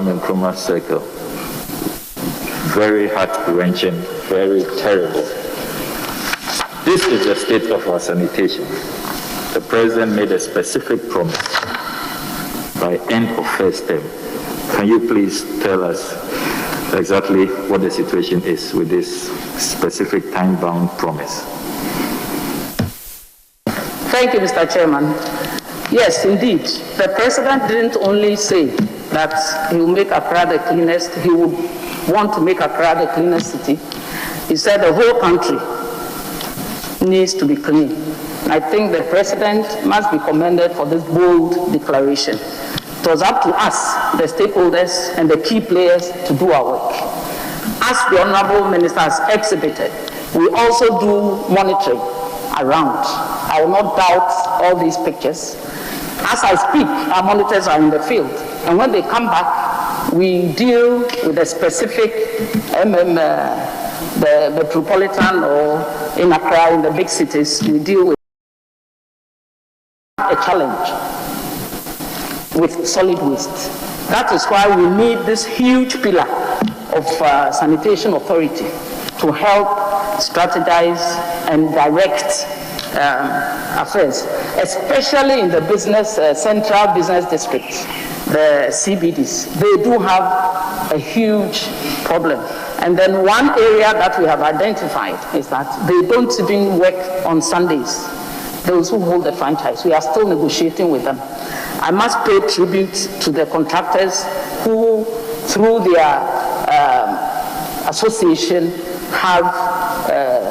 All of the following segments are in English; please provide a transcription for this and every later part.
Kwame Nkrumah circle. Very heart-wrenching, very terrible. This is the state of our sanitation. The president made a specific promise by end of first term. Can you please tell us exactly what the situation is with this specific time-bound promise? Thank you, Mr. Chairman. Yes, indeed. The president didn't only say that he will make Accra the cleanest, he would want to make Accra the cleanest city. He said the whole country needs to be clean. I think the president must be commended for this bold declaration. It was up to us, the stakeholders and the key players, to do our work. As the Honorable Minister has exhibited, we also do monitoring around. I will not doubt all these pictures. As I speak, our monitors are in the field, and when they come back, we deal with the specific the metropolitan or in Accra, in the big cities, we deal with a challenge with solid waste. That is why we need this huge pillar of sanitation authority to help strategize and direct affairs, especially in the business, central business districts, the CBDs. They do have a huge problem. And then one area that we have identified is that they don't even work on Sundays. Those who hold the franchise, we are still negotiating with them. I must pay tribute to the contractors who, through their association, have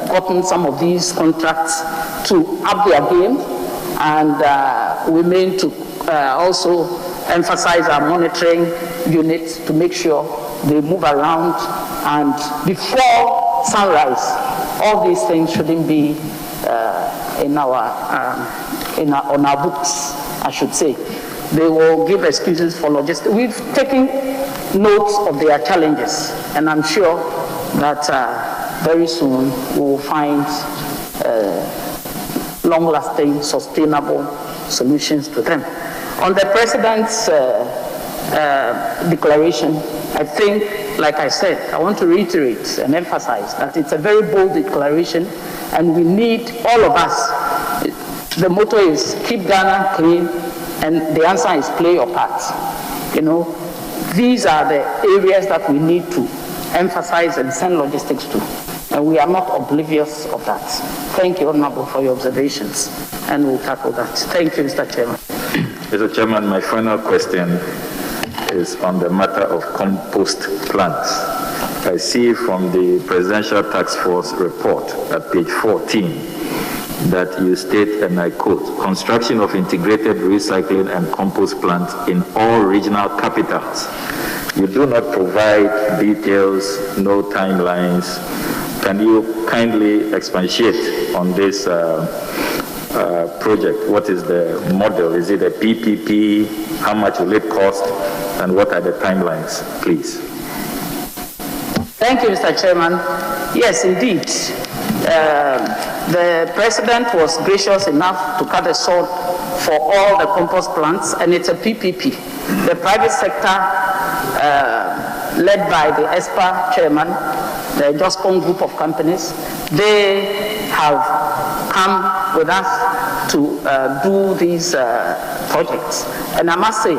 gotten some of these contracts to up their game, and we mean to also emphasize our monitoring units to make sure they move around, and before sunrise, all these things shouldn't be on our books, I should say. They will give excuses for logistics. We've taken notes of their challenges, and I'm sure that very soon we will find long-lasting, sustainable solutions to them. On the President's declaration, I think, like I said, I want to reiterate and emphasize that it's a very bold declaration, and we need all of us. The motto is keep Ghana clean, and the answer is play your part. You know, these are the areas that we need to emphasize and send logistics to, and we are not oblivious of that. Thank you, Honorable, for your observations, and we'll tackle that. Thank you, Mr. Chairman. Mr. Chairman, my final question is on the matter of compost plants. I see from the Presidential Task Force report at page 14 that you state, and I quote, construction of integrated recycling and compost plants in all regional capitals. You do not provide details, no timelines. Can you kindly expatiate on this project? What is the model? Is it a PPP? How much will it cost? And what are the timelines, please? Thank you, Mr. Chairman. Yes, indeed. The President was gracious enough to cut a sword for all the compost plants, and it's a PPP. The private sector, led by the ESPA chairman, the JOSCON group of companies, they have come with us to do these projects. And I must say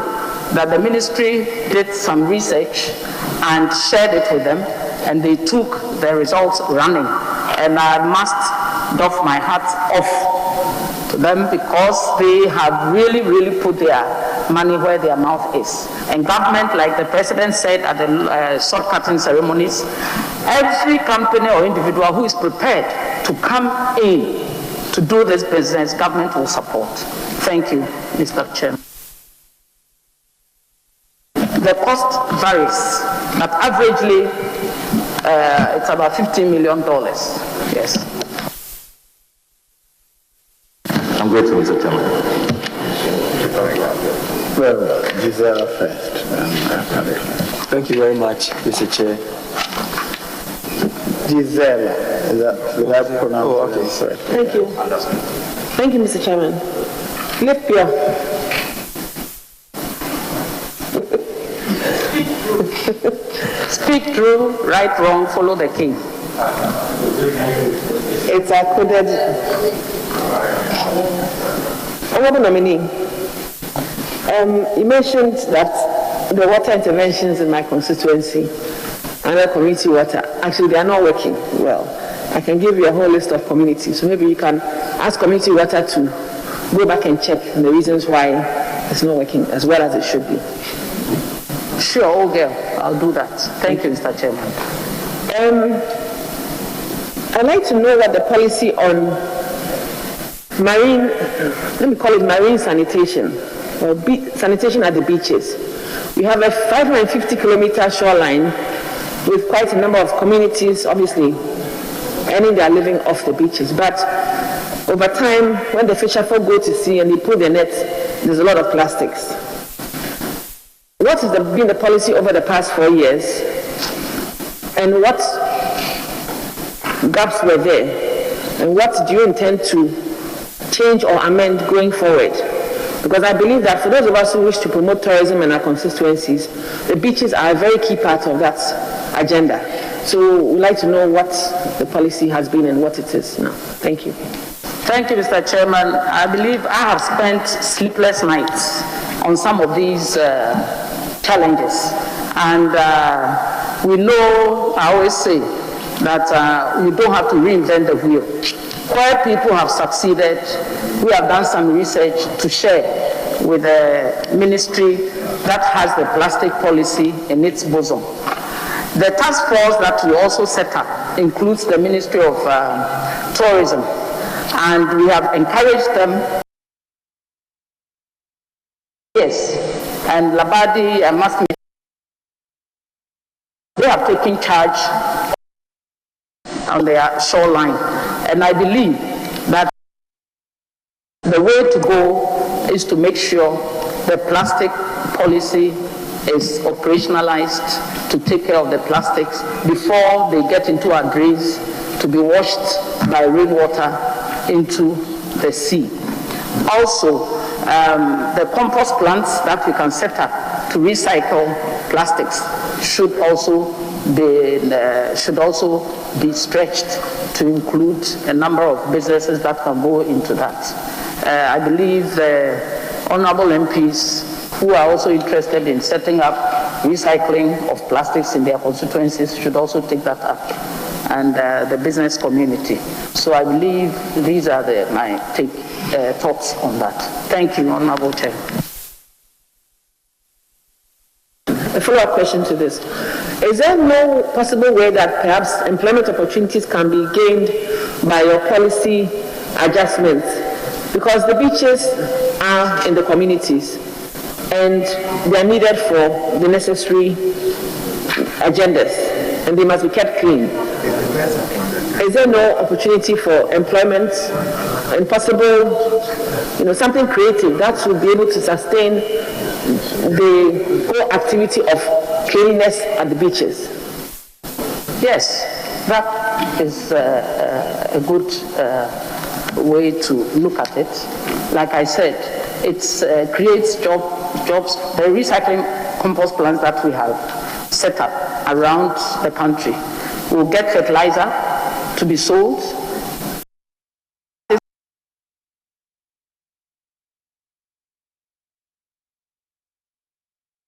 that the ministry did some research and shared it with them, and they took the results running. And I must doff my hat off to them because they have really, really put their money where their mouth is. And government, like the President said at the sword cutting ceremonies, every company or individual who is prepared to come in to do this business, government will support. Thank you, Mr. Chairman. The cost varies, but averagely it's about $15 million. Yes. I'm grateful, Mr. Chairman. Well, Gisela first. Thank you very much, Mr. Chair. Gisela, is that pronounced? Okay. Sorry. Thank you. Thank you, Mr. Chairman. Lipia. Speak true, right, wrong, follow the king. It's a coded. Honorable nominee, you mentioned that the water interventions in my constituency and the community water, actually they are not working well. I can give you a whole list of communities, so maybe you can ask community water to go back and check the reasons why it's not working as well as it should be. Sure, old girl, I'll do that. Thank you, Mr. Chairman. I'd like to know what the policy on marine, let me call it marine sanitation, or sanitation at the beaches. We have a 550-kilometer shoreline with quite a number of communities, obviously, earning their living off the beaches. But over time, when the fisherfolk go to sea and they pull their nets, there's a lot of plastics. What has been the policy over the past 4 years, and what gaps were there, and what do you intend to change or amend going forward? Because I believe that for those of us who wish to promote tourism in our constituencies, the beaches are a very key part of that agenda. So we'd like to know what the policy has been and what it is now. Thank you. Thank you, Mr. Chairman. I believe I have spent sleepless nights on some of these challenges. And we know, I always say, that we don't have to reinvent the wheel. Where people have succeeded, we have done some research to share with the ministry that has the plastic policy in its bosom. The task force that we also set up includes the Ministry of Tourism, and we have encouraged them. Yes, and Labadi and Mass, they have taken charge on their shoreline, and I believe that the way to go is to make sure the plastic policy is operationalized to take care of the plastics before they get into our drains to be washed by rainwater into the sea. Also, the compost plants that we can set up to recycle plastics should also be stretched to include a number of businesses that can go into that. I believe the honorable MPs who are also interested in setting up recycling of plastics in their constituencies should also take that up, and the business community. So I believe these are my thoughts on that. Thank you, Honorable Chair. A follow-up question to this. Is there no possible way that perhaps employment opportunities can be gained by your policy adjustments? Because the beaches are in the communities and they are needed for the necessary agendas, and they must be kept clean. Is there no opportunity for employment and possible, something creative that would be able to sustain the whole activity of cleanliness at the beaches? Yes, that is a good way to look at it. Like I said, it creates jobs. The recycling compost plants that we have set up around the country will get fertilizer to be sold.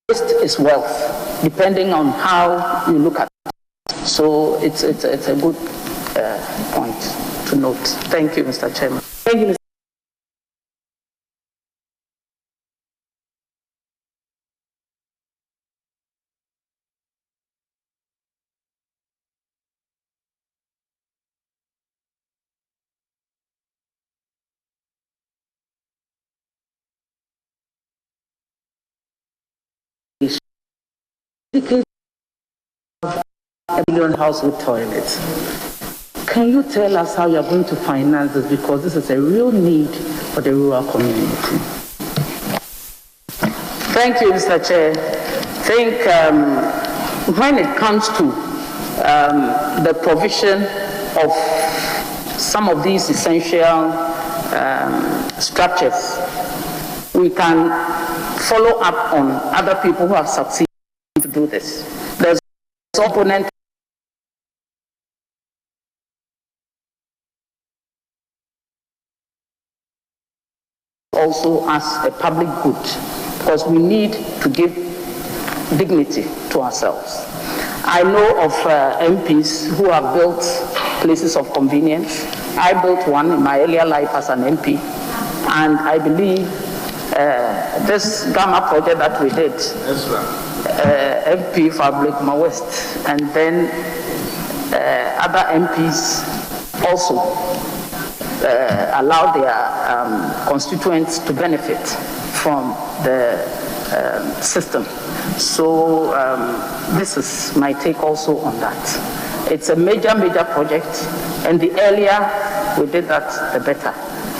Waste is wealth, depending on how you look at it. So it's a good point to note. Thank you, Mr. Chairman. Thank you, Mr. A million household toilets. Can you tell us how you're going to finance this? Because this is a real need for the rural community. Thank you, Mr. Chair. I think when it comes to the provision of some of these essential structures, we can follow up on other people who have succeeded to do this. opponent also as a public good, because we need to give dignity to ourselves. I know of MPs who have built places of convenience. I built one in my earlier life as an MP, and I believe this Gamma project that we did, MP Fabric West, and then other MPs also allow their constituents to benefit from the system. So this is my take also on that. It's a major project, and the earlier we did that, the better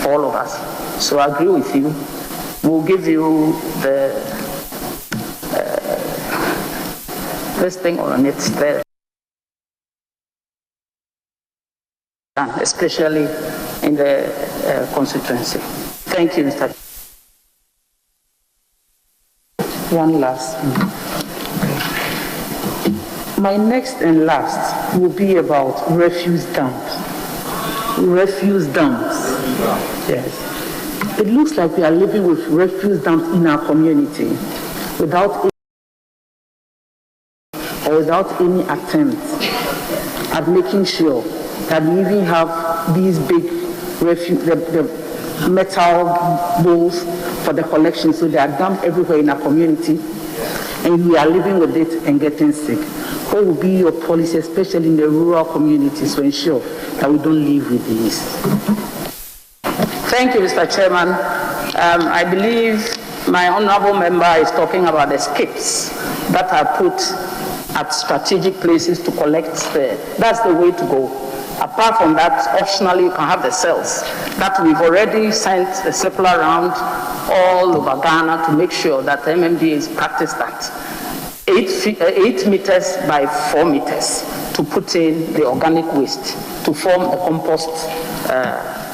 for all of us. So I agree with you. We'll give you the this thing on it there, especially in the constituency. Thank you, Mr. One last one. My next and last will be about refuse dumps. Refuse dumps. Yes. It looks like we are living with refuse dumps in our community without any attempt at making sure that we even have these big refuse, the metal bowls for the collection, so they are dumped everywhere in our community, and we are living with it and getting sick. What will be your policy, especially in the rural communities, to ensure that we don't live with these? Thank you, Mr. Chairman. I believe my honorable member is talking about the skips that are put at strategic places to collect that's the way to go. Apart from that, optionally, you can have the cells that we've already sent a circular around all over Ghana to make sure that MMDAs practice that. 8 meters by 4 meters to put in the organic waste to form a compost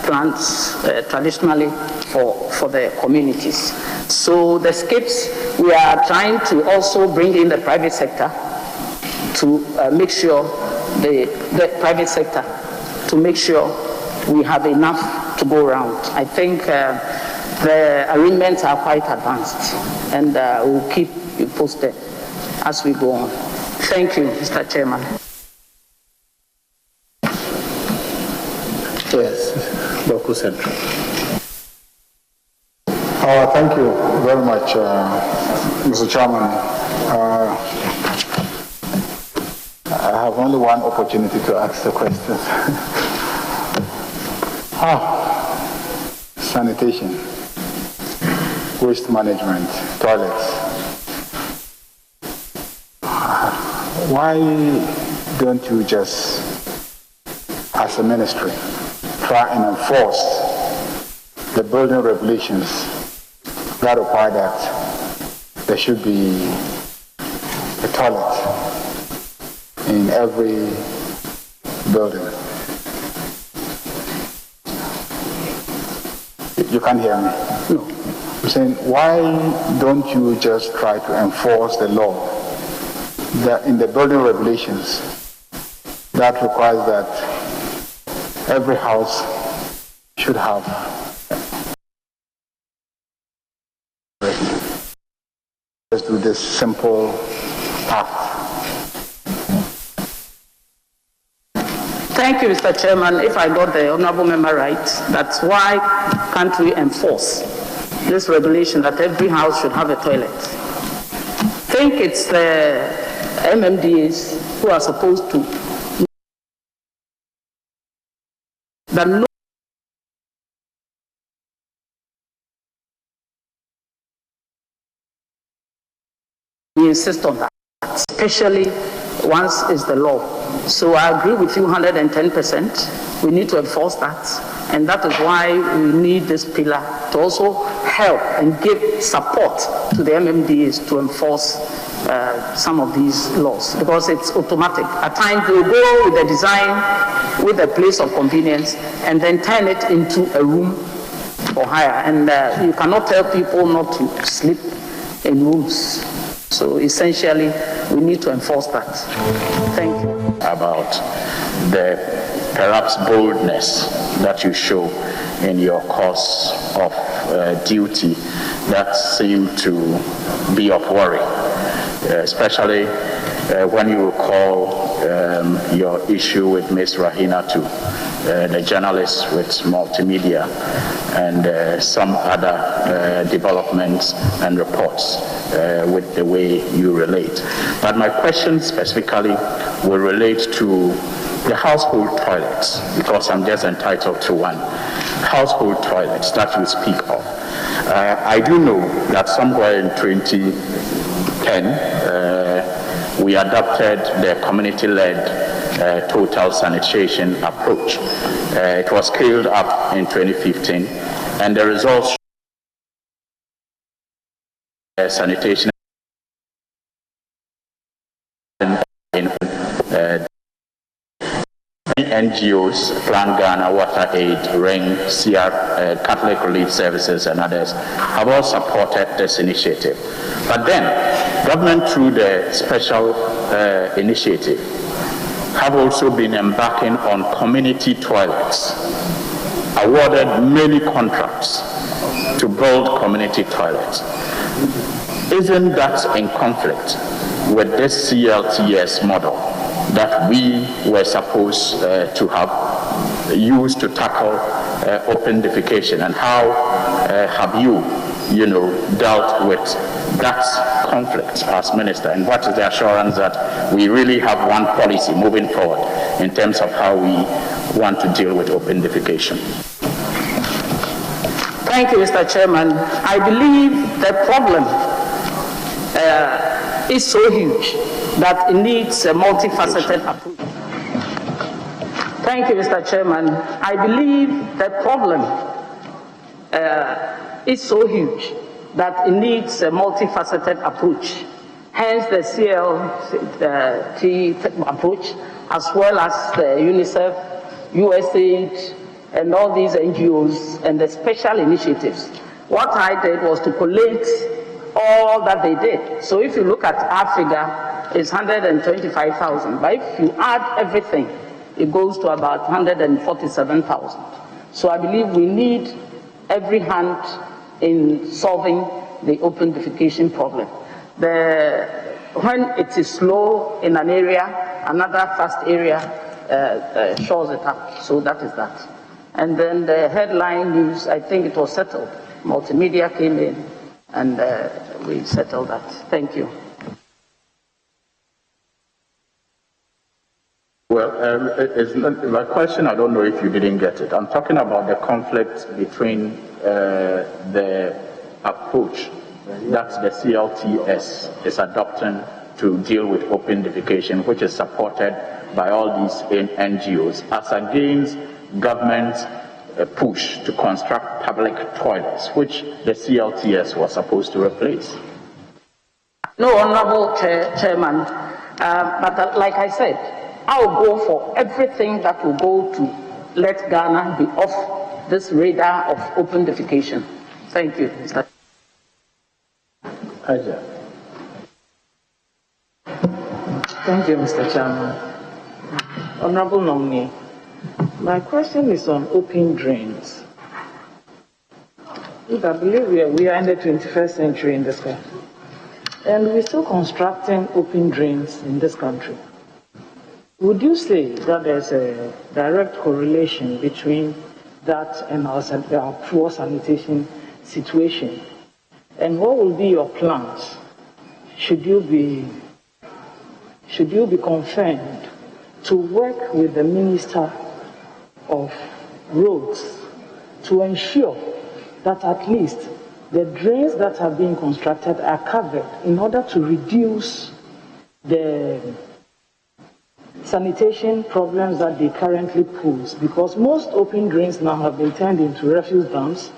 plants traditionally for the communities. So the skips, we are trying to also bring in the private sector to make sure the private sector to make sure we have enough to go around. I think the arrangements are quite advanced, and we'll keep you posted as we go on. Thank you, Mr. Chairman. Yes, Local Central. Thank you very much, Mr. Chairman. I have only one opportunity to ask the questions. Sanitation, waste management, toilets. Why don't you just, as a ministry, try and enforce the building regulations that require that there should be a toilet in every building? You can't hear me? No. I'm saying, why don't you just try to enforce the law that in the building regulations that requires that every house should have just do this simple act? Thank you, Mr. Chairman. If I got the honorable member right, that's why can't we enforce this regulation that every house should have a toilet? I think it's the MMDAs who are supposed to we insist on that, especially once is the law. So I agree with you 110%. We need to enforce that, and that is why we need this pillar to also help and give support to the MMDAs to enforce some of these laws, because it's automatic. At times they go with the design, with a place of convenience, and then turn it into a room for hire. And you cannot tell people not to sleep in rooms. So essentially, we need to enforce that. Thank you. About the perhaps boldness that you show in your course of duty that seem to be of worry, especially when you recall your issue with Ms. Rahina too, the journalist with multimedia, and some other developments and reports with the way you relate. But my question specifically will relate to the household toilets, because I'm just entitled to one. Household toilets that you speak of. I do know that somewhere in 2010, we adopted the community-led total sanitation approach. It was scaled up in 2015, and the results sanitation in NGOs, Plan Ghana, Water Aid, Ring, Catholic Relief Services, and others have all supported this initiative. But then, government through the special initiative have also been embarking on community toilets, awarded many contracts to build community toilets. Isn't that in conflict with this CLTS model that we were supposed to have used to tackle open defecation? And how have you, dealt with that conflict as minister? And what is the assurance that we really have one policy moving forward in terms of how we want to deal with open defecation? Thank you, Mr. Chairman. I believe the problem is so huge that it needs a multifaceted approach. Thank you, Mr. Chairman. I believe the problem is so huge that it needs a multifaceted approach. Hence the CLT approach, as well as the UNICEF, USAID, and all these NGOs and the special initiatives. What I did was to collate all that they did. So if you look at our figure, it's 125,000. But if you add everything, it goes to about 147,000. So I believe we need every hand in solving the open defecation problem. When it is slow in an area, another fast area shores it up. So that is that. And then the headline news, I think it was settled. Multimedia came in and we settled that. Thank you. Well, my question, I don't know if you didn't get it. I'm talking about the conflict between the approach that the CLTS is adopting to deal with open defecation, which is supported by all these NGOs, as against government push to construct public toilets, which the CLTS was supposed to replace. No, Honorable Chairman, but like I said, I'll go for everything that will go to let Ghana be off this radar of open defecation. Thank you, Mr. Aja. Thank you, Mr. Chairman. Honorable nominee, my question is on open drains. I believe we are in the 21st century in this country, and we're still constructing open drains in this country. Would you say that there's a direct correlation between that and our poor sanitation situation? And what will be your plans? Should you be confirmed to work with the Minister of Roads to ensure that at least the drains that are being constructed are covered in order to reduce the sanitation problems that they currently pose? Because most open drains now have been turned into refuse dumps.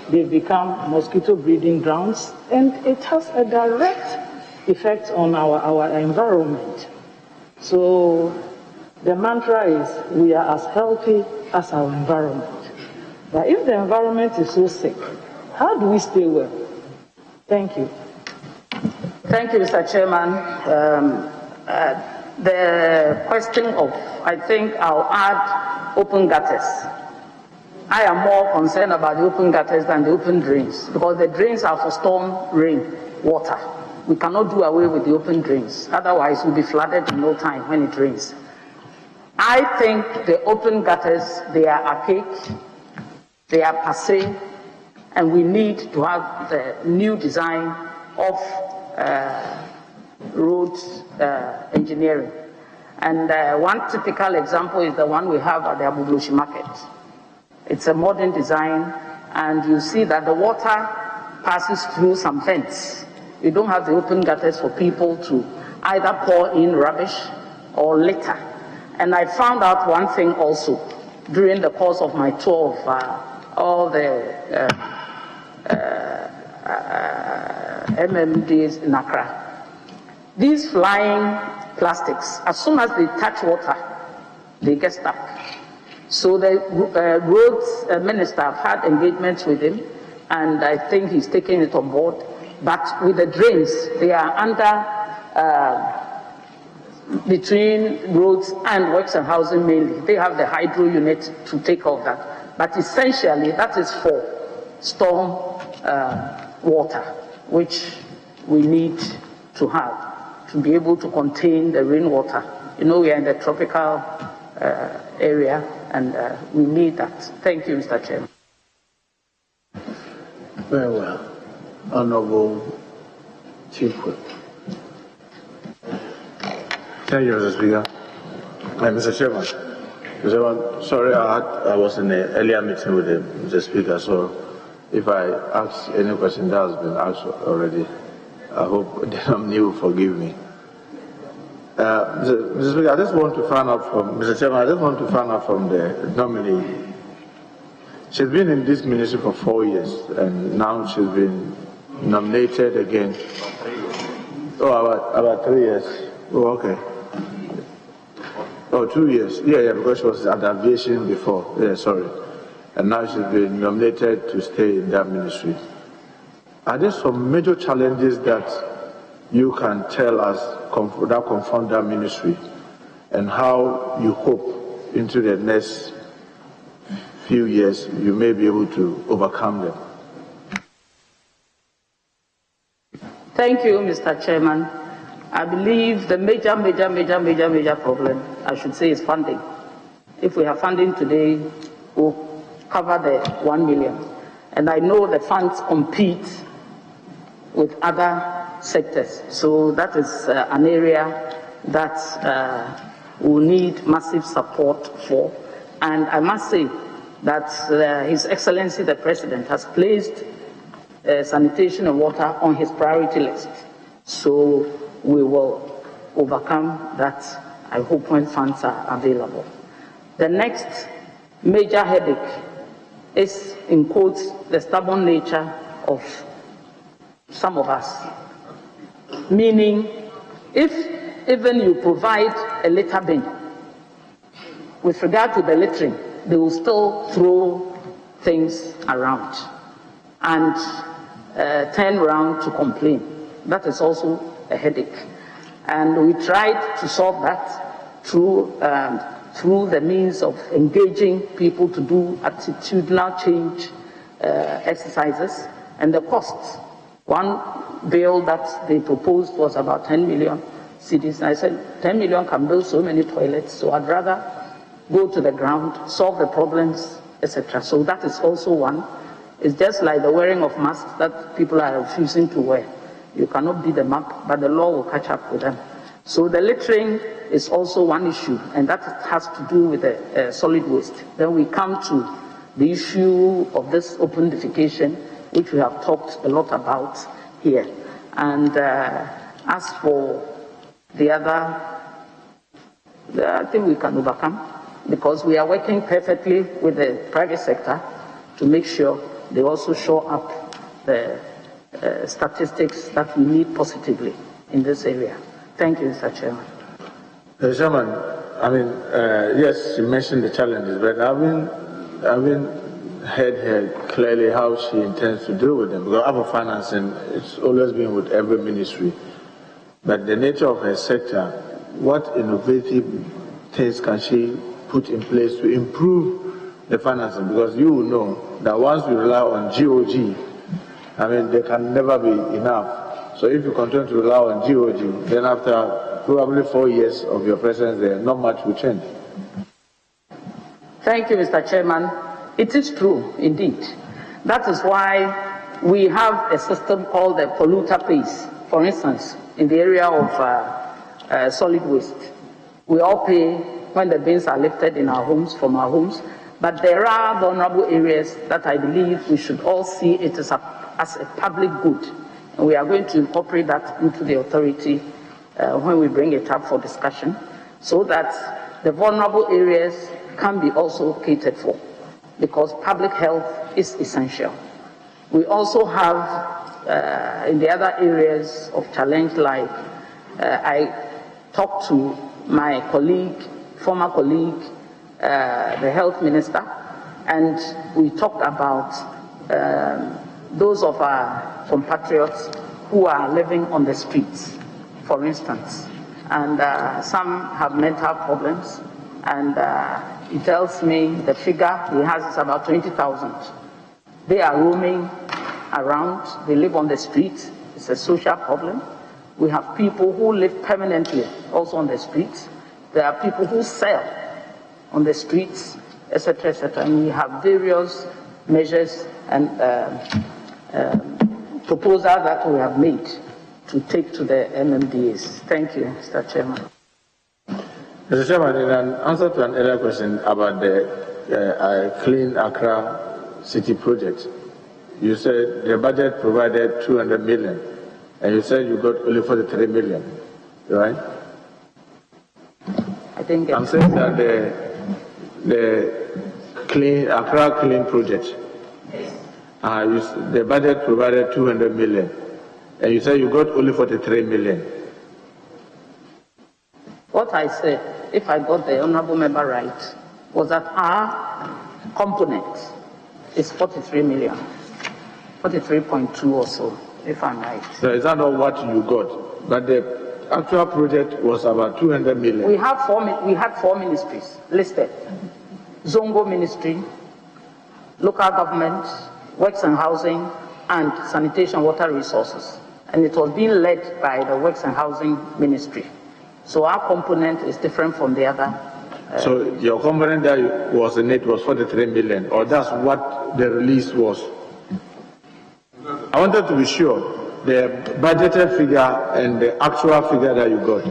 They've become mosquito breeding grounds, and it has a direct effect on our environment. So the mantra is we are as healthy as our environment. But if the environment is so sick, how do we stay well? Thank you. Thank you, Mr. Chairman. The question of, I think I'll add open gutters. I am more concerned about the open gutters than the open drains, because the drains are for storm rain water. We cannot do away with the open drains. Otherwise, we'll be flooded in no time when it rains. I think the open gutters, they are archaic, they are passé, and we need to have the new design of road engineering. And one typical example is the one we have at the Abubloshi market. It's a modern design, and you see that the water passes through some vents. You don't have the open gutters for people to either pour in rubbish or litter. And I found out one thing also during the course of my tour of all the MMDs in Accra. These flying plastics, as soon as they touch water, they get stuck. So the roads minister, I've had engagements with him, and I think he's taking it on board. But with the drains, they are under, between roads and works and housing mainly. They have the hydro unit to take care of that. But essentially, that is for storm water, which we need to have to be able to contain the rainwater. You know, we are in the tropical area, and we need that. Thank you, Mr. Chairman. Very well. Honorable Chief. Thank you, Mr. Speaker. Mr. Chairman, sorry, I was in an earlier meeting with Mr. Speaker, so if I ask any question that has been asked already, I hope the nominee will forgive me. Mr. Speaker, I just want to find out from Mr. Chairman. I just want to find out from the nominee. She's been in this ministry for 4 years, and now she's been nominated again. Oh, about 3 years. Oh, okay. Oh, 2 years. Yeah, because she was at aviation before. Yeah, sorry. And now she's been nominated to stay in that ministry. Are there some major challenges that you can tell us that confront that ministry, and how you hope into the next few years you may be able to overcome them? Thank you, Mr. Chairman. I believe the major problem, I should say, is funding. If we have funding today, we'll cover the 1 million. And I know the funds compete with other sectors. So that is an area that will need massive support for. And I must say that His Excellency the President has placed sanitation and water on his priority list. So we will overcome that, I hope, when funds are available. The next major headache is, in quotes, the stubborn nature of some of us. Meaning, if even you provide a litter bin, with regard to the littering, they will still throw things around and turn around to complain. That is also a headache. And we tried to solve that through the means of engaging people to do attitudinal change exercises, and the costs. One bill that they proposed was about 10 million cedis. And I said, 10 million can build so many toilets, so I'd rather go to the ground, solve the problems, etc. So that is also one. It's just like the wearing of masks that people are refusing to wear. You cannot beat them up, but the law will catch up with them. So the littering is also one issue, and that has to do with the solid waste. Then we come to the issue of this open defecation, which we have talked a lot about here. And as for the other, I think we can overcome, because we are working perfectly with the private sector to make sure they also show up the statistics that we need positively in this area. Thank you, Mr. Chairman. Mr. Chairman, I mean, yes, you mentioned the challenges, but I haven't heard her clearly how she intends to deal with them. Because our financing, it's always been with every ministry. but the nature of her sector, what innovative things can she put in place to improve the financing? Because you will know that once you rely on GOG, I mean, there can never be enough. So if you continue to rely on GOG, then after probably 4 years of your presence there, not much will change. Thank you, Mr. Chairman. It is true, indeed. That is why we have a system called the polluter pays. For instance, in the area of solid waste, we all pay when the bins are lifted in our homes, from our homes, but there are vulnerable areas that I believe we should all see it as a public good. And we are going to incorporate that into the authority when we bring it up for discussion, so that the vulnerable areas can be also catered for, because public health is essential. We also have, in the other areas of challenge, like I talked to my colleague, former colleague, the health minister, and we talked about those of our compatriots who are living on the streets, for instance, and some have mental problems, and he tells me the figure he has is about 20,000. They are roaming around, they live on the streets, it's a social problem. We have people who live permanently also on the streets. There are people who sell on the streets, etc., etc. And we have various measures and proposals that we have made to take to the MMDAs. Thank you, Mr. Chairman. Mr. Chairman, in an answer to an earlier question about the Clean Accra City project, you said the budget provided 200 million, and you said you got only 43 million, right? I think I'm saying that the Clean Accra Clean project, the budget provided 200 million, and you said you got only 43 million. What I said, if I got the honourable member right, was that our component is 43 million, 43.2 or so, if I'm right. So is that not what you got? But the actual project was about 200 million. We had four ministries listed: Zongo Ministry, local government, works and housing, and sanitation, water resources. And it was being led by the works and housing ministry. So our component is different from the other. So your component that was in it was 43 million, or that's what the release was? I wanted to be sure the budgeted figure and the actual figure that you got.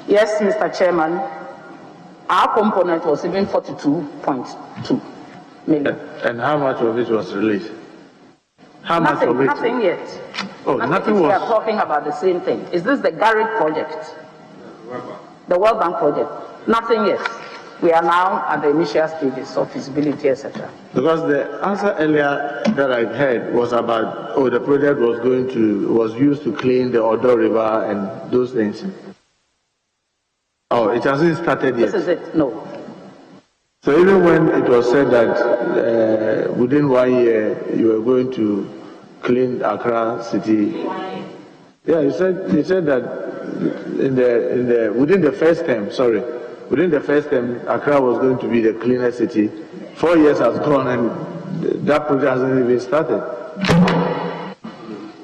Yes, Mr. Chairman, our component was even 42.2 million. And how much of it was released? How much of it? Nothing yet. Oh, nothing was. We are talking about the same thing. Is this the Garrett project? The World Bank project? Nothing yet. We are now at the initial stages of feasibility, etc. Because the answer earlier that I heard was about, the project was used to clean the Odo River and those things. Oh, it hasn't started yet. This is it, no. So even when it was said that within 1 year you were going to clean Accra City, yeah, you said that within the first term, Accra was going to be the cleanest city. 4 years has gone and that project hasn't even started.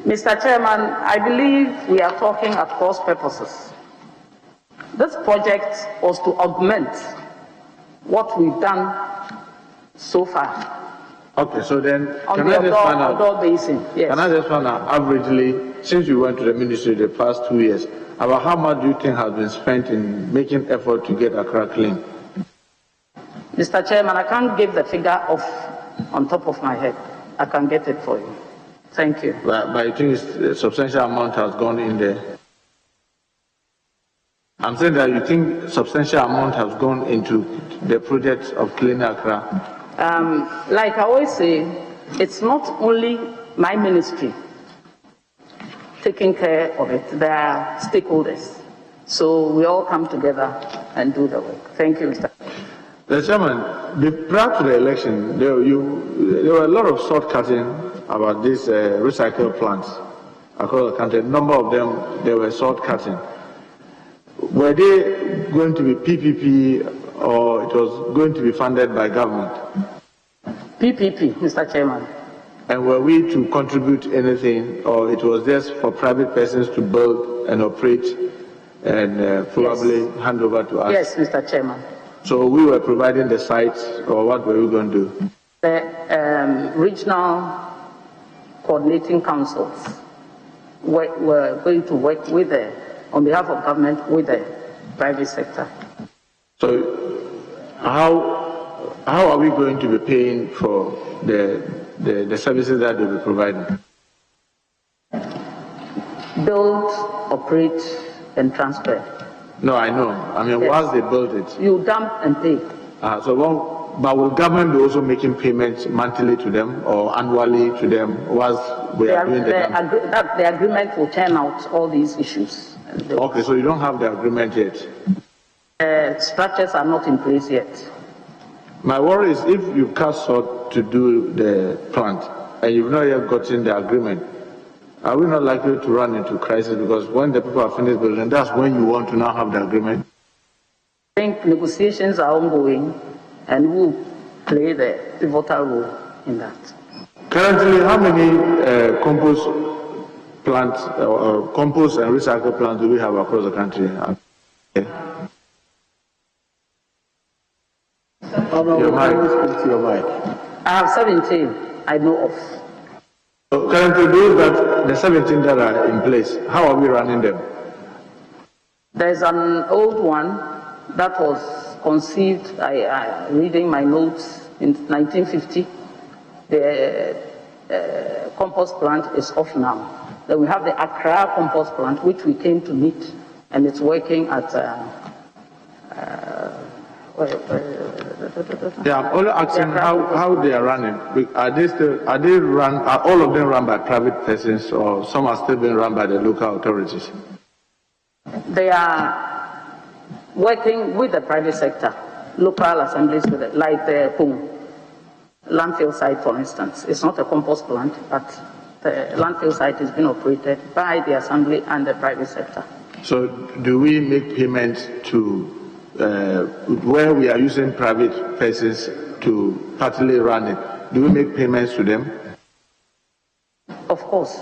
Mr. Chairman, I believe we are talking at cross purposes. This project was to augment what we've done so far. Okay, so then Can I just find out averagely, since you went to the ministry the past 2 years, about how much do you think has been spent in making effort to get Accra clean? Mr. Chairman, I can't give the figure on top of my head. I can get it for you. Thank you. But I think a substantial amount has gone in there. I'm saying that you think substantial amount has gone into the project of Clean Accra. Like I always say, it's not only my ministry taking care of it. There are stakeholders. So we all come together and do the work. Thank you, Mr. The chairman, prior to the election, there were a lot of short-cutting about these recycle plants across the country. A number of them, they were short-cutting. Were they going to be PPP or it was going to be funded by government? PPP, Mr. Chairman. And were we to contribute anything, or it was just for private persons to build and operate and probably hand over to us? Yes, Mr. Chairman. So we were providing the sites, or what were we going to do? The regional coordinating councils were going to work with on behalf of government with the private sector. So how are we going to be paying for the services that they'll be providing? Build, operate, and transfer. No, I know. I mean, yes. Once they build it, you dump and pay. But will government be also making payments monthly to them or annually to them once we are doing the agreement will turn out all these issues. Okay, so you don't have the agreement yet? Structures are not in place yet. My worry is if you cut short to do the plant and you've not yet gotten the agreement, are we not likely to run into crisis? Because when the people are finished building, that's when you want to now have the agreement. I think negotiations are ongoing and we'll play the pivotal role in that. Currently, how many compost plants or compost and recycle plants do we have across the country? Your mic. I have 17 I know of. So currently, the 17 that are in place, how are we running them? There's an old one that was conceived, reading my notes, in 1950. The compost plant is off now. Then we have the Accra compost plant, which we came to meet, and it's working at. Yeah, I'm only asking how they are running. Are all of them run by private persons, or some are still being run by the local authorities? They are working with the private sector, local assemblies, like the landfill site, for instance. It's not a compost plant, but the landfill site is being operated by the assembly and the private sector. So do we make payments to where we are using private persons to partly run it? Do we make payments to them? Of course.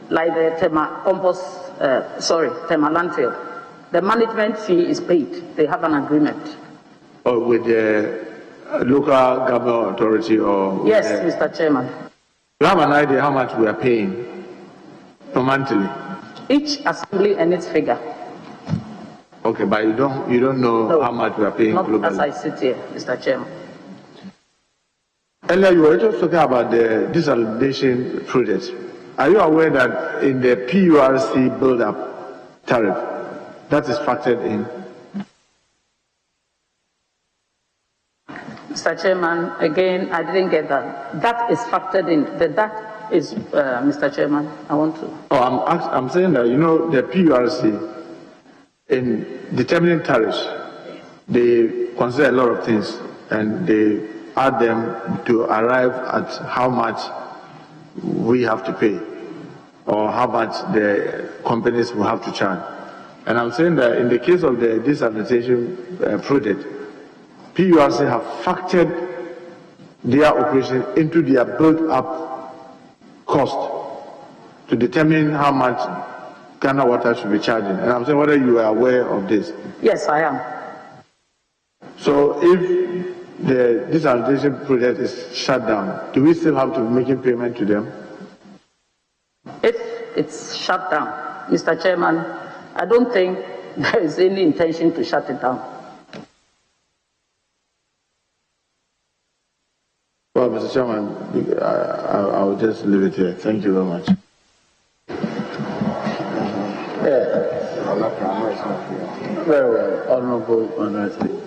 Like the Tema landfill. The management fee is paid. They have an agreement. Or with the local government authority or? Yes, Mr. Chairman. You have an idea how much we are paying monthly? Each assembly and its figure. Okay, but you don't know how much we are paying not globally? As I sit here, Mr. Chairman. Earlier, you were just talking about the desalination project. Are you aware that in the PURC build-up tariff, that is factored in? Mr. Chairman, again, I didn't get that. That is factored in. That is, Mr. Chairman, I want to. Oh, I'm saying that, the PURC, in determining tariffs, they consider a lot of things and they add them to arrive at how much we have to pay or how much the companies will have to charge. And I'm saying that in the case of the desalination project, PURC have factored their operation into their built-up cost to determine how much Ghana Water should be charging. And I'm saying whether you are aware of this. Yes, I am. So if the desalination project is shut down, do we still have to be making payment to them? If it's shut down, Mr. Chairman, I don't think there is any intention to shut it down. Well, Mr. Mr. Chairman, I'll just leave it here. Thank you very much. Very well. Honorable Honorable.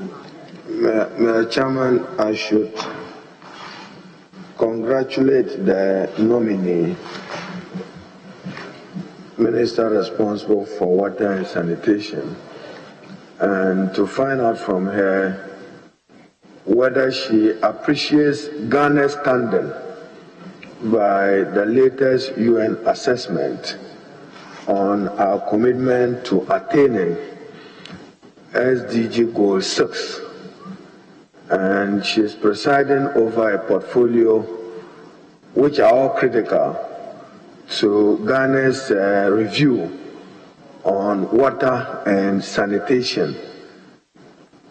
Mr. Chairman, I should congratulate the nominee, Minister responsible for water and sanitation, and to find out from her whether she appreciates Ghana's standing by the latest UN assessment on our commitment to attaining SDG Goal 6. And she is presiding over a portfolio which are all critical to Ghana's review on water and sanitation.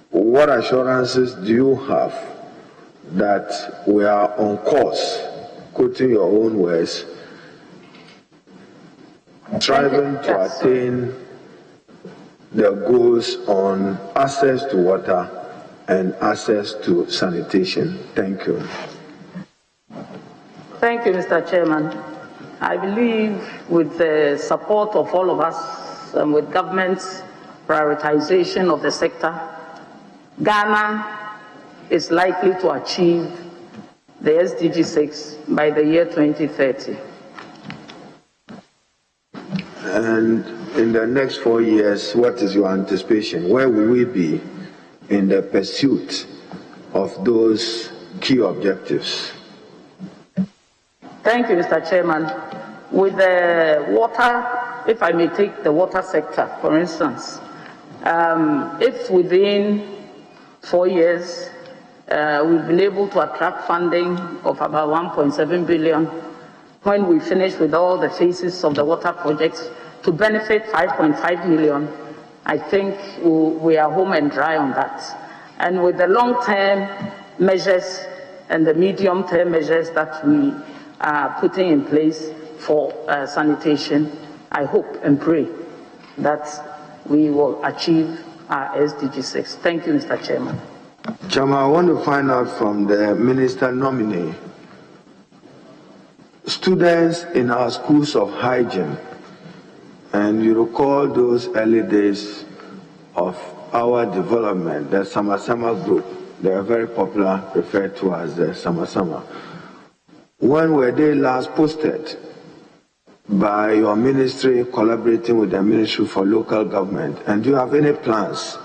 What assurances do you have that we are on course, quoting your own words, striving to attain the goals on access to water and access to sanitation? Thank you. Thank you, Mr. Chairman. I believe with the support of all of us and with government's prioritization of the sector, Ghana is likely to achieve the SDG 6 by the year 2030. And in the next 4 years, what is your anticipation? Where will we be in the pursuit of those key objectives? Thank you, Mr. Chairman. With the water, if I may take the water sector, for instance, if within 4 years we've been able to attract funding of about 1.7 billion, when we finish with all the phases of the water projects to benefit 5.5 million, I think we are home and dry on that. And with the long-term measures and the medium-term measures that we are putting in place for sanitation, I hope and pray that we will achieve our SDG 6. Thank you, Mr. Chairman. Chairman, I want to find out from the minister nominee, students in our schools of hygiene, and you recall those early days of our development, the Sama group, they are very popular, referred to as the Sama. When were they last posted by your ministry collaborating with the Ministry for Local Government? And do you have any plans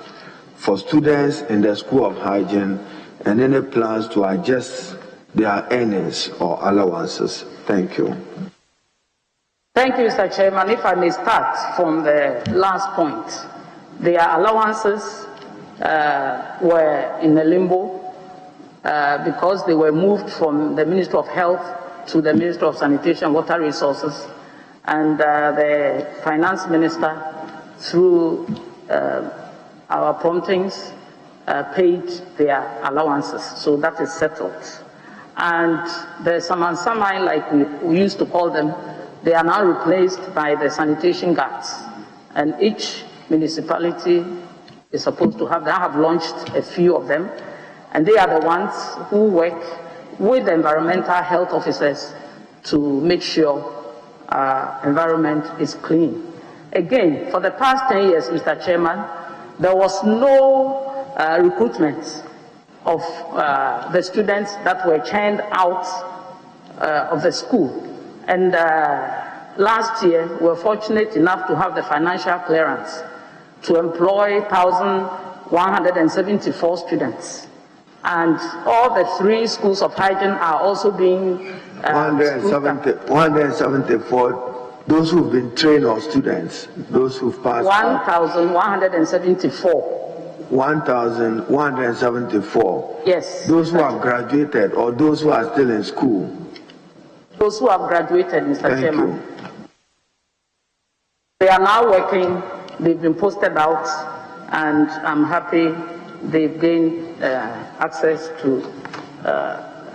for students in the School of Hygiene and any plans to adjust their earnings or allowances? Thank you. Thank you, Mr. Chairman. If I may start from the last point, their allowances were in a limbo because they were moved from the Ministry of Health to the Ministry of Sanitation and Water Resources, and the Finance Minister, through our promptings, paid their allowances, so that is settled. And the Saman, like we used to call them, they are now replaced by the sanitation guards, and each municipality is supposed to have, they have launched a few of them, and they are the ones who work with the environmental health officers to make sure our environment is clean. Again, for the past 10 years, Mr. Chairman, there was no recruitment of the students that were churned out of the school. And last year, we were fortunate enough to have the financial clearance to employ 1,174 students. And all the 3 schools of hygiene are also being 174, those who've been trained or students, those who've passed 1,174. 1,174. Yes. Those who have graduated or those who are still in school? Those who have graduated, Mr. Chairman. You. They are now working, they've been posted out, and I'm happy they've gained access to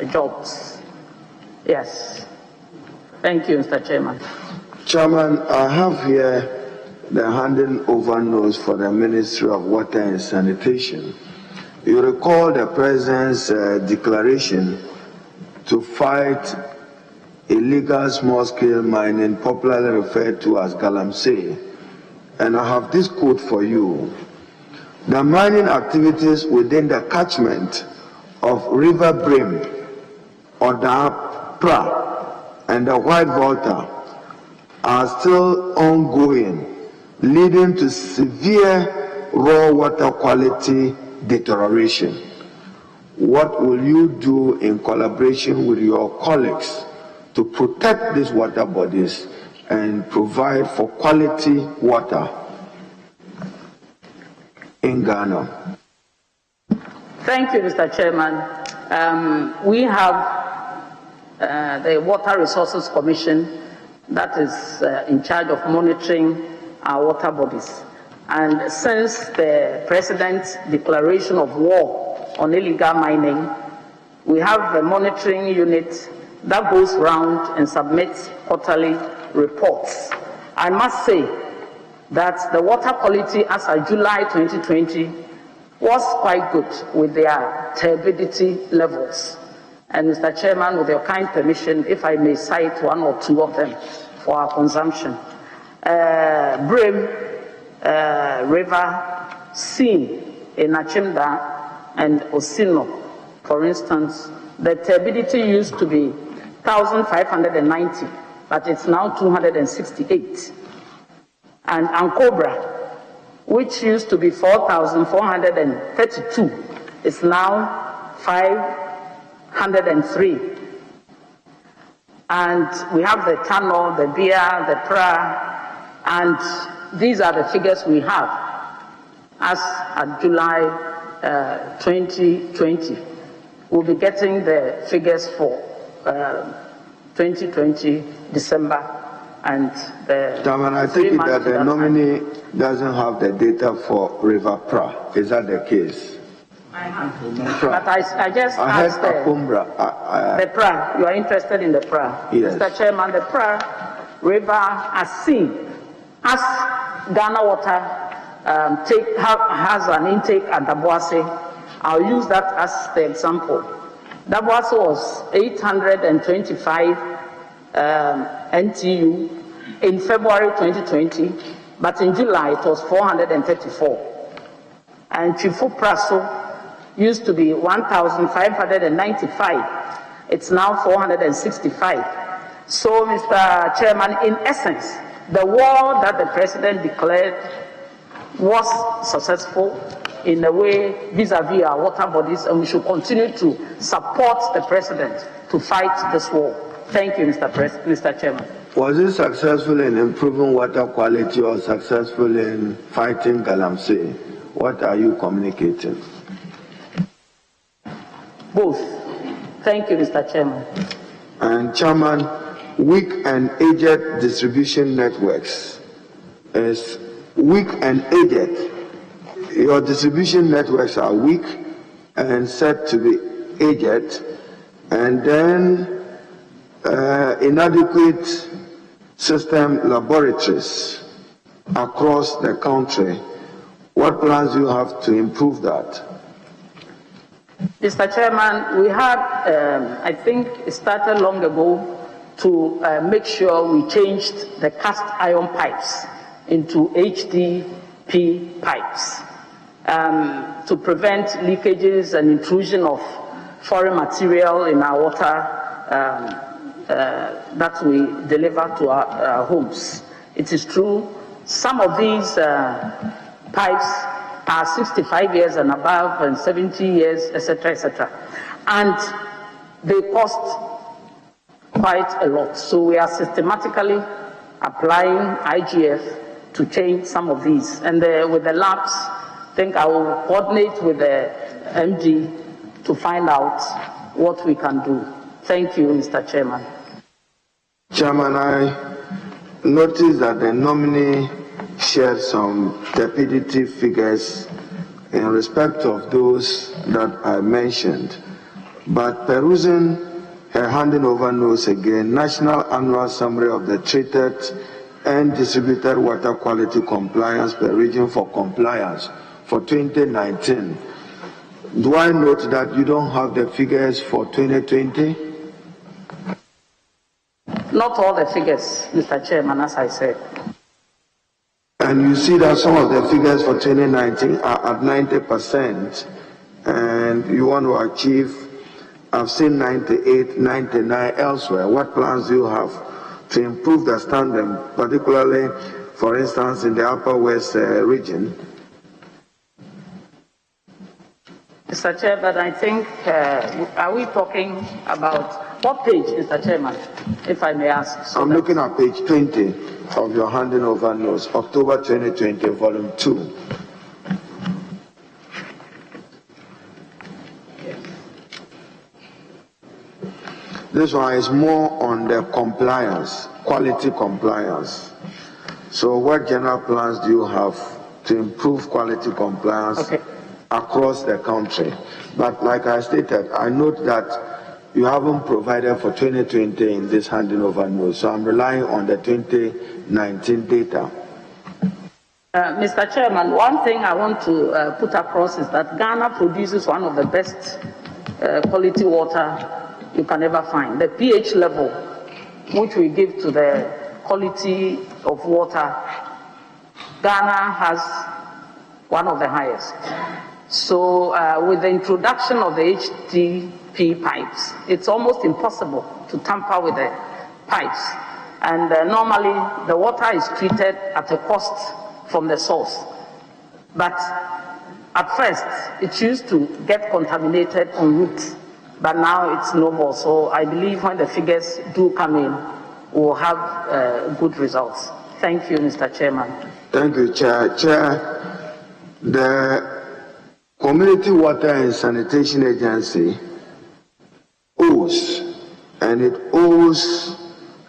jobs. Yes. Thank you, Mr. Chairman. Chairman, I have here the handing over notes for the Ministry of Water and Sanitation. You recall the President's declaration to fight illegal small-scale mining, popularly referred to as galamsey. And I have this quote for you. The mining activities within the catchment of River Brim, Pra, and the White Volta are still ongoing, leading to severe raw water quality deterioration. What will you do in collaboration with your colleagues to protect these water bodies and provide for quality water in Ghana? Thank you, Mr. Chairman. We have the Water Resources Commission that is in charge of monitoring our water bodies. And since the President's declaration of war on illegal mining, we have a monitoring unit that goes around and submits quarterly reports. I must say that the water quality as of July 2020 was quite good with their turbidity levels. And Mr. Chairman, with your kind permission, if I may cite one or two of them for our consumption. Brim River, Seen in Achimda and Osino, for instance, the turbidity used to be 1,590, but it's now 268. And Ankobra, which used to be 4,432, is now 503. And we have the Tano, the Bia, the Pra, and these are the figures we have as at July 2020. We'll be getting the figures for 2020 December and the. Chairman, I think that the nominee doesn't have the data for River Pra. Is that the case? I have. But I just asked the Pra. You are interested in the Pra? Yes. Mr. Chairman, the Pra River has seen, as Ghana Water has an intake at Daboase. I'll use that as the example. Daboase was 825 NTU in February 2020, but in July it was 434. And Chifu Praso used to be 1,595. It's now 465. So, Mr. Chairman, in essence, the war that the President declared was successful in a way vis-à-vis our water bodies, and we should continue to support the President to fight this war. Thank you, Mr. Chairman. Was it successful in improving water quality or successful in fighting galamsey? What are you communicating? Both. Thank you, Mr. Chairman. And Chairman, weak and aged distribution networks is weak and aged. Your distribution networks are weak and said to be aged, and then inadequate system laboratories across the country. What plans do you have to improve that? Mr. Chairman, we had, I think it started long ago, to make sure we changed the cast iron pipes into HDP pipes to prevent leakages and intrusion of foreign material in our water that we deliver to our homes. It is true, some of these pipes are 65 years and above and 70 years, etc., etc. And they cost quite a lot. So we are systematically applying IGF to change some of these. And with the labs, I think I will coordinate with the MD to find out what we can do. Thank you, Mr. Chairman. Chairman, I noticed that the nominee shared some turbidity figures in respect of those that I mentioned. But perusing her handing over notes again, National Annual Summary of the Treated and Distributed Water Quality Compliance per Region for Compliance for 2019. Do I note that you don't have the figures for 2020? Not all the figures, Mr. Chairman, as I said. And you see that some of the figures for 2019 are at 90%, and you want to achieve, I've seen 98, 99 elsewhere. What plans do you have to improve the standard, particularly, for instance, in the Upper West region? Mr. Chairman, I think, are we talking about what page, Mr. Chairman, if I may ask? So I'm looking at page 20 of your handing over notes, October 2020, volume 2. This one is more on the compliance, quality compliance. So what general plans do you have to improve quality compliance across the country? But like I stated, I note that you haven't provided for 2020 in this handing over notes, so I'm relying on the 2019 data. Mr. Chairman, one thing I want to put across is that Ghana produces one of the best quality water you can ever find. The pH level which we give to the quality of water, Ghana has one of the highest. So with the introduction of the HDP pipes, it's almost impossible to tamper with the pipes. And normally the water is treated at a cost from the source. But at first, it used to get contaminated en route, but now it's no more. So I believe when the figures do come in, we'll have good results. Thank you, Mr. Chairman. Thank you, Chair. Chair, the Community Water and Sanitation Agency owes, and it owes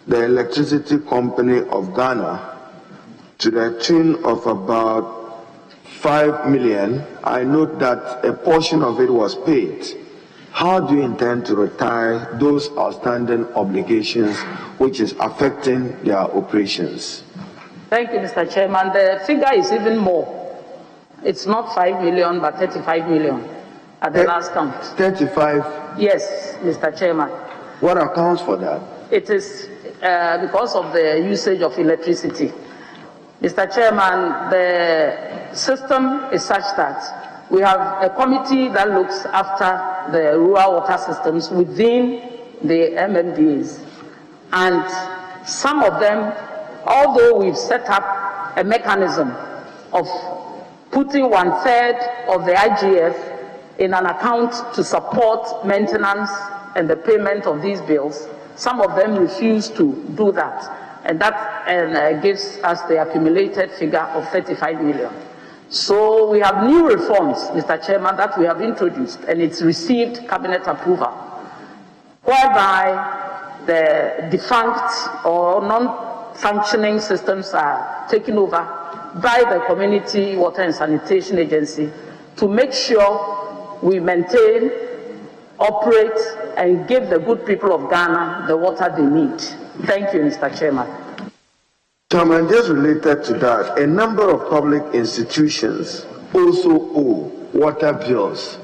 the Electricity Company of Ghana to the tune of about 5 million. I note that a portion of it was paid. How do you intend to retire those outstanding obligations which is affecting their operations? Thank you, Mr. Chairman. The figure is even more. It's not 5 million, but 35 million at the last count. 35? Yes, Mr. Chairman. What accounts for that? It is because of the usage of electricity. Mr. Chairman, the system is such that we have a committee that looks after the rural water systems within the MMDAs. And some of them, although we've set up a mechanism of putting 1/3 of the IGF in an account to support maintenance and the payment of these bills, some of them refuse to do that. And that gives us the accumulated figure of 35 million. So we have new reforms, Mr. Chairman, that we have introduced, and it's received cabinet approval, whereby the defunct or non-functioning systems are taken over by the Community Water and Sanitation Agency to make sure we maintain, operate, and give the good people of Ghana the water they need. Thank you, Mr. Chairman. Chairman, just related to that, a number of public institutions also owe water bills.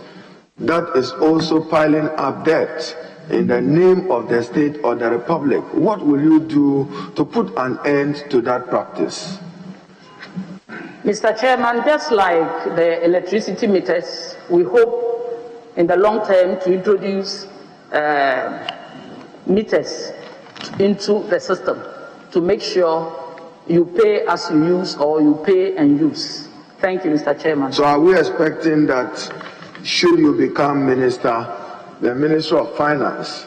That is also piling up debt in the name of the state or the republic. What will you do to put an end to that practice? Mr. Chairman, just like the electricity meters, we hope in the long term to introduce meters into the system to make sure you pay as you use or you pay and use. Thank you, Mr. Chairman. So are we expecting that should you become minister, the Ministry of Finance,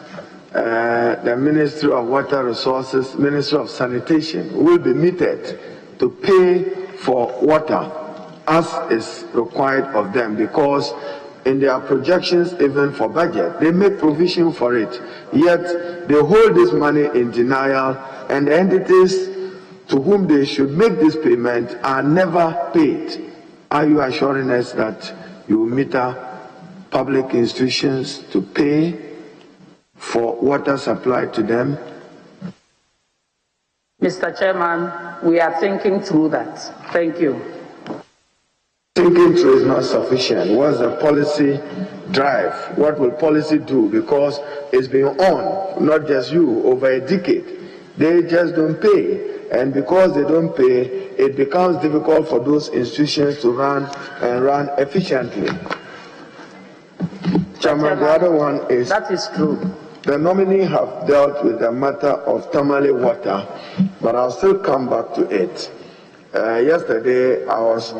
the Ministry of Water Resources, Ministry of Sanitation will be meted to pay for water as is required of them, because in their projections, even for budget, they make provision for it, yet they hold this money in denial, and the entities to whom they should make this payment are never paid. Are you assuring us that you will meter public institutions to pay for water supply to them? Mr. Chairman, we are thinking through that. Thank you. Thinking through is not sufficient. What's the policy drive? What will policy do? Because it's been on, not just you, over a decade. They just don't pay. And because they don't pay, it becomes difficult for those institutions to run efficiently. Chairman, the other one is... That is true. The nominee have dealt with the matter of Tamale water, but I'll still come back to it. Yesterday, I was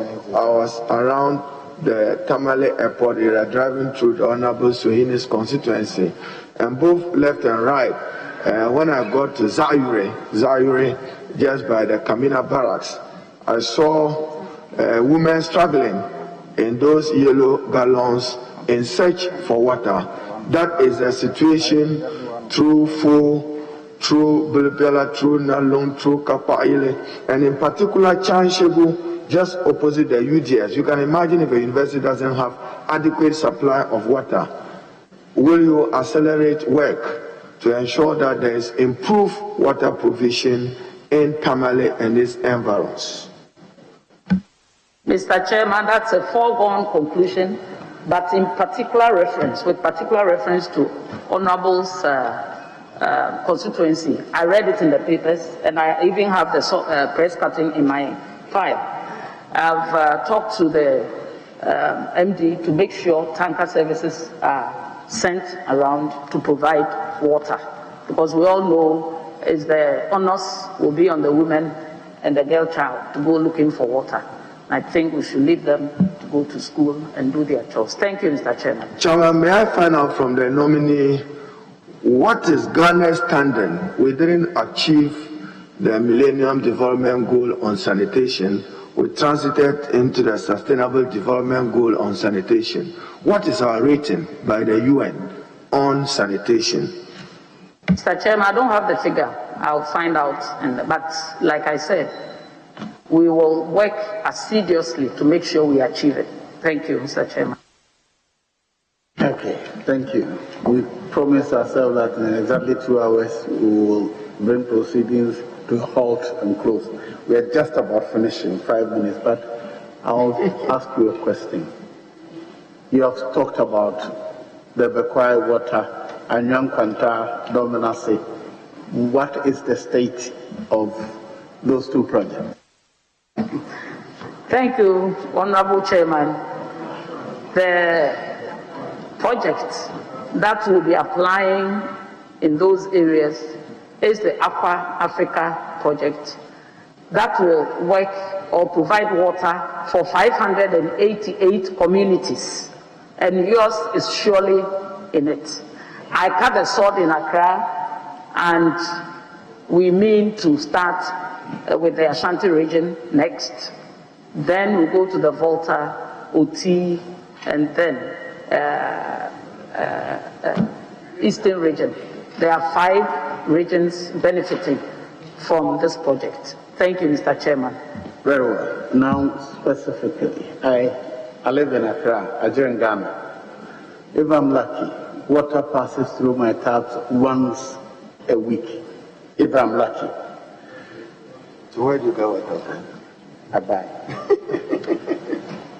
around the Tamale airport area driving through the Honorable Suhini's constituency, and both left and right. When I got to Zaire, just by the Kamina barracks, I saw women struggling in those yellow gallons in search for water. That is the situation through Fo, through Bilbela, through Nalung, through Kapaile, and in particular Chanshebu, just opposite the UGS. You can imagine if a university doesn't have adequate supply of water. Will you accelerate work to ensure that there is improved water provision in Tamale and its environs? Mr. Chairman, that's a foregone conclusion, but in particular reference, with particular reference to Honorable's constituency. I read it in the papers, and I even have the press cutting in my file. I've talked to the MD to make sure tanker services are sent around to provide water, because we all know is the onus will be on the women and the girl child to go looking for water. I think we should leave them to go to school and do their chores. Thank you, Mr. Chairman. Chairman, may I find out from the nominee what is Ghana's standing? We didn't achieve the Millennium Development Goal on sanitation. We transited into the Sustainable Development Goal on sanitation. What is our rating by the UN on sanitation? Mr. Chairman, I don't have the figure. I'll find out. But like I said, we will work assiduously to make sure we achieve it. Thank you, Mr. Chairman. Okay, thank you. We promised ourselves that in exactly 2 hours we will bring proceedings to a halt and close. We are just about finishing, 5 minutes, but I'll ask you a question. You have talked about the Bekwai water and Yankwanta Dominasi. What is the state of those 2 projects? Thank you, Honorable Chairman. The project that will be applying in those areas is the Aqua Africa project that will work or provide water for 588 communities, and yours is surely in it. I cut a sword in Accra, and we mean to start with the Ashanti region next. Then we go to the Volta, OT, and then Eastern region. There are 5 regions benefiting from this project. Thank you, Mr. Chairman. Very well. Now, specifically, I live in Accra, in Ghana. If I'm lucky, water passes through my taps once a week. If I'm lucky. So where do you go with that? I buy.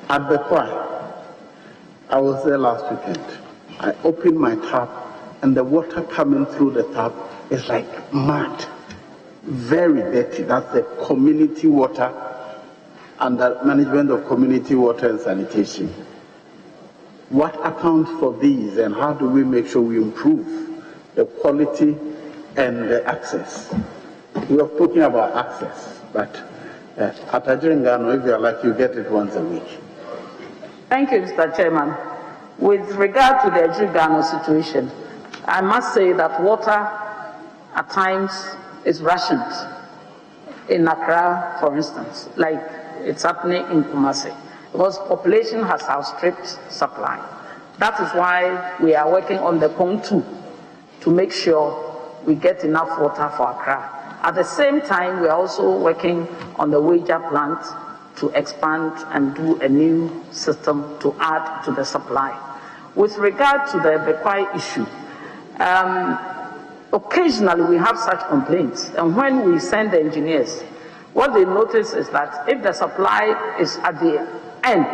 At Bekwai, I was there last weekend. I opened my tap, and the water coming through the tap is like mud. Very dirty. That's the community water and the management of community water and sanitation. What accounts for these, and how do we make sure we improve the quality and the access? We are talking about access, but at Ajingano, if you are lucky, you get it once a week. Thank you, Mr. Chairman. With regard to the Ajingano situation, I must say that water at times is rationed in Accra, for instance, like it's happening in Kumasi, because population has outstripped supply. That is why we are working on the PON 2 to make sure we get enough water for Accra. At the same time, we are also working on the Wager plant to expand and do a new system to add to the supply. With regard to the Bekwai issue, occasionally we have such complaints, and when we send the engineers, what they notice is that if the supply is at the end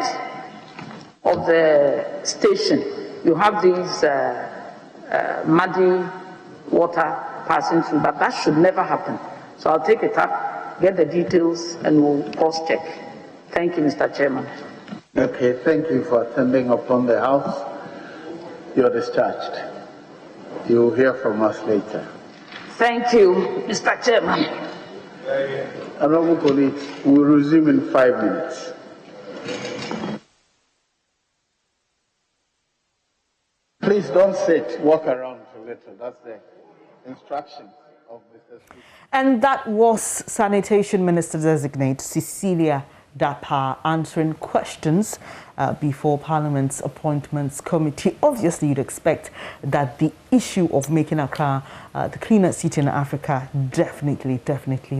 of the station, you have these muddy water passing through, but that should never happen. So I'll take it up, get the details, and we'll cross-check. Thank you, Mr. Chairman. Okay, thank you for attending upon the House. You're discharged. You'll hear from us later. Thank you, Mr. Chairman. Honorable colleagues, we'll resume in 5 minutes. Please don't sit, walk around a little. That's the instruction of Mr. Speaker. And that was Sanitation Minister Designate Cecilia Dapaah answering questions before Parliament's Appointments Committee. Obviously, you'd expect that the issue of making Accra the cleanest city in Africa, definitely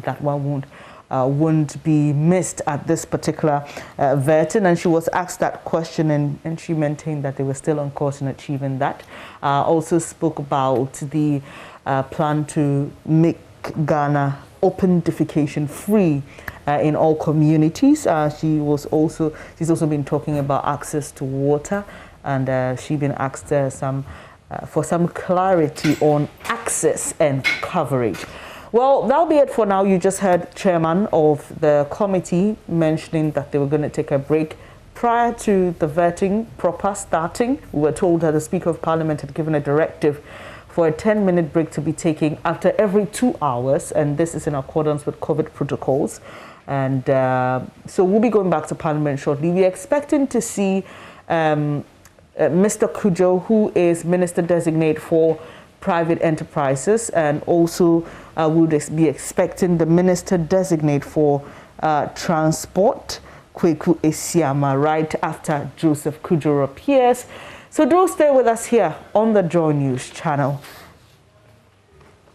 that one won't be missed at this particular vetting. And she was asked that question, and she maintained that they were still on course in achieving that. Also spoke about the plan to make Ghana open defecation free in all communities. She's also been talking about access to water, and she's been asked for some clarity on access and coverage. Well, that'll be it for now. You just heard Chairman of the committee mentioning that they were going to take a break prior to the vetting proper starting. We were told that the Speaker of Parliament had given a directive for a 10-minute break to be taken after every 2 hours, and this is in accordance with COVID protocols. And so we'll be going back to Parliament shortly. We're expecting to see Mr. Kujo, who is Minister Designate for Private Enterprises, and also we'll be expecting the Minister Designate for Transport, Kweku Esiama, right after Joseph Kujo appears. So do stay with us here on the JoyNews channel.